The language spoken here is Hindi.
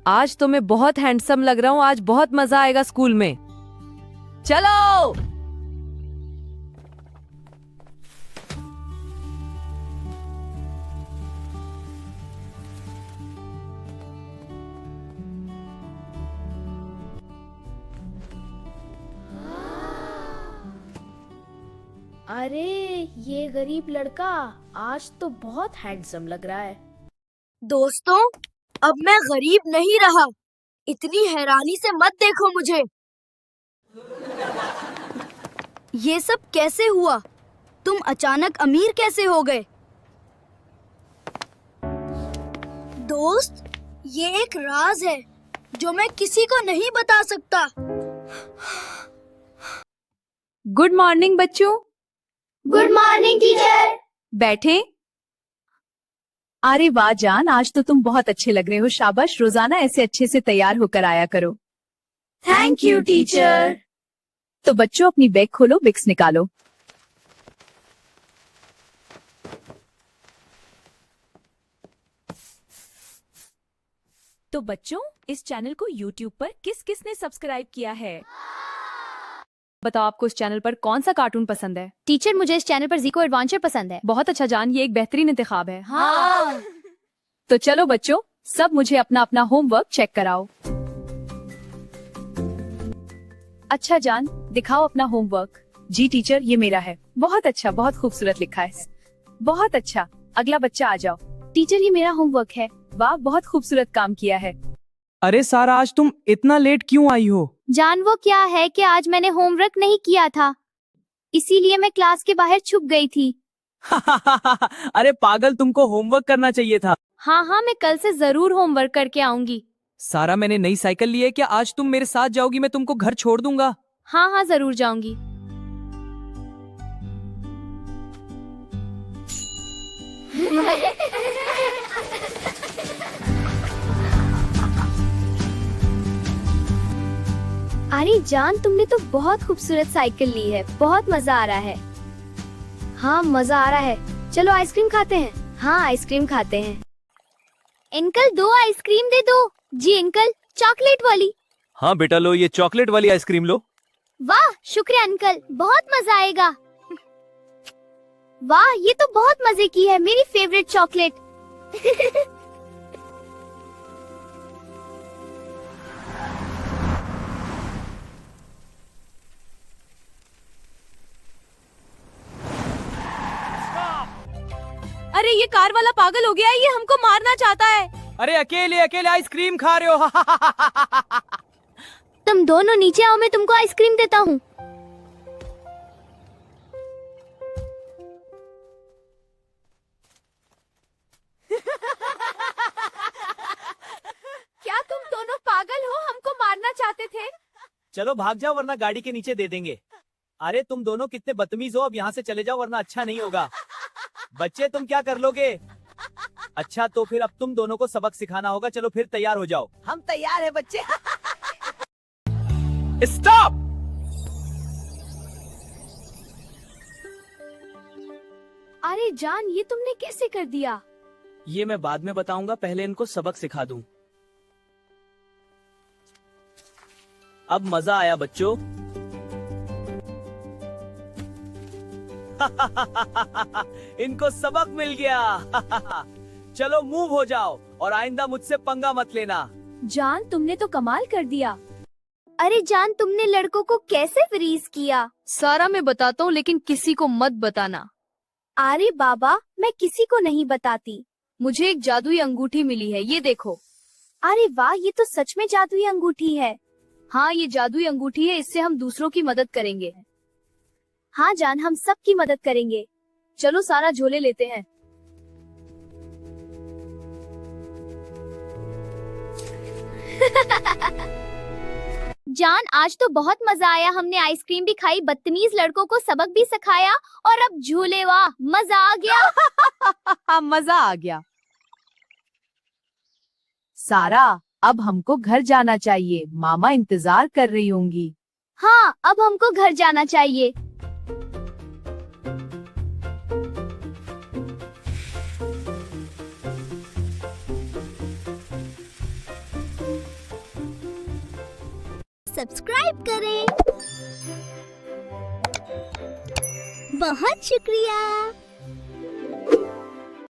आज तो मैं बहुत हैंडसम लग रहा हूँ। आज बहुत मजा आएगा स्कूल में। चलो। अरे ये गरीब लड़का आज तो बहुत हैंडसम लग रहा है। दोस्तों, अब मैं गरीब नहीं रहा। इतनी हैरानी से मत देखो मुझे। ये सब कैसे हुआ? तुम अचानक अमीर कैसे हो गए? दोस्त, ये एक राज है जो मैं किसी को नहीं बता सकता। गुड मॉर्निंग बच्चों। Good morning teacher. बैठे। अरे वाह जान, आज तो तुम बहुत अच्छे लग रहे हो। शाबाश, रोजाना ऐसे अच्छे से तैयार होकर आया करो। Thank you teacher. तो बच्चों अपनी बैग खोलो, बिक्स निकालो। तो बच्चों, इस चैनल को YouTube पर किस किस ने सब्सक्राइब किया है? बताओ आपको इस चैनल पर कौन सा कार्टून पसंद है? टीचर, मुझे इस चैनल पर ज़ीको एडवेंचर पसंद है। बहुत अच्छा जान, ये एक बेहतरीन इंतखाब है। हाँ। तो चलो बच्चों, सब मुझे अपना अपना होमवर्क चेक कराओ। अच्छा जान, दिखाओ अपना होमवर्क। जी टीचर, ये मेरा है। बहुत अच्छा, बहुत खूबसूरत लिखा है। बहुत अच्छा, अगला बच्चा आ जाओ। टीचर, ये मेरा होमवर्क है। वाह, बहुत खूबसूरत काम किया है। अरे सारा, आज तुम इतना लेट क्यों आई हो? जान, वो क्या है कि आज मैंने होमवर्क नहीं किया था, इसीलिए मैं क्लास के बाहर छुप गई थी। अरे पागल, तुमको होमवर्क करना चाहिए था। हाँ हाँ, मैं कल से जरूर होमवर्क करके आऊंगी। सारा, मैंने नई साइकिल ली है, क्या आज तुम मेरे साथ जाओगी? मैं तुमको घर छोड़ दूंगा। हाँ हाँ, जरूर जाऊंगी। अरे जान, तुमने तो बहुत खूबसूरत साइकिल ली है। बहुत मजा आ रहा है। हाँ, मजा आ रहा है। चलो आइसक्रीम खाते हैं। हाँ, आइसक्रीम खाते हैं। अंकल, 2 आइसक्रीम दे दो। जी अंकल, चॉकलेट वाली। हाँ बेटा, लो ये चॉकलेट वाली आइसक्रीम लो। वाह, शुक्रिया अंकल, बहुत मजा आएगा। वाह, ये तो बहुत मजे की है, मेरी फेवरेट चॉकलेट। अरे ये कार वाला पागल हो गया है, ये हमको मारना चाहता है। अरे अकेले अकेले आइसक्रीम खा रहे हो? तुम दोनों नीचे आओ, मैं तुमको आइसक्रीम देता हूँ। क्या तुम दोनों पागल हो? हमको मारना चाहते थे। चलो भाग जाओ, वरना गाड़ी के नीचे दे देंगे। अरे तुम दोनों कितने बदतमीज हो, अब यहाँ से चले जाओ वरना अच्छा नहीं होगा। बच्चे, तुम क्या कर लोगे? अच्छा, तो फिर अब तुम दोनों को सबक सिखाना होगा। चलो फिर तैयार हो जाओ। हम तैयार है बच्चे। स्टॉप! अरे जान, ये तुमने कैसे कर दिया? ये मैं बाद में बताऊंगा, पहले इनको सबक सिखा दूं। अब मजा आया बच्चों? इनको सबक मिल गया। चलो मूव हो जाओ और आइंदा मुझसे पंगा मत लेना। जान, तुमने तो कमाल कर दिया। अरे जान, तुमने लड़कों को कैसे फ्रीज किया? सारा, मैं बताता हूँ, लेकिन किसी को मत बताना। अरे बाबा, मैं किसी को नहीं बताती। मुझे एक जादुई अंगूठी मिली है, ये देखो। अरे वाह, ये तो सच में जादुई अंगूठी है। हाँ, ये जादुई अंगूठी है, इससे हम दूसरों की मदद करेंगे। हाँ जान, हम सबकी मदद करेंगे। चलो सारा, झोले लेते हैं। जान, आज तो बहुत मजा आया। हमने आइसक्रीम भी खाई, बदतमीज लड़कों को सबक भी सिखाया और अब झूले। वाह, मजा आ गया। मजा आ गया। सारा, अब हमको घर जाना चाहिए। मामा इंतजार कर रही होंगी। हाँ, अब हमको घर जाना चाहिए। सब्सक्राइब करें। बहुत शुक्रिया।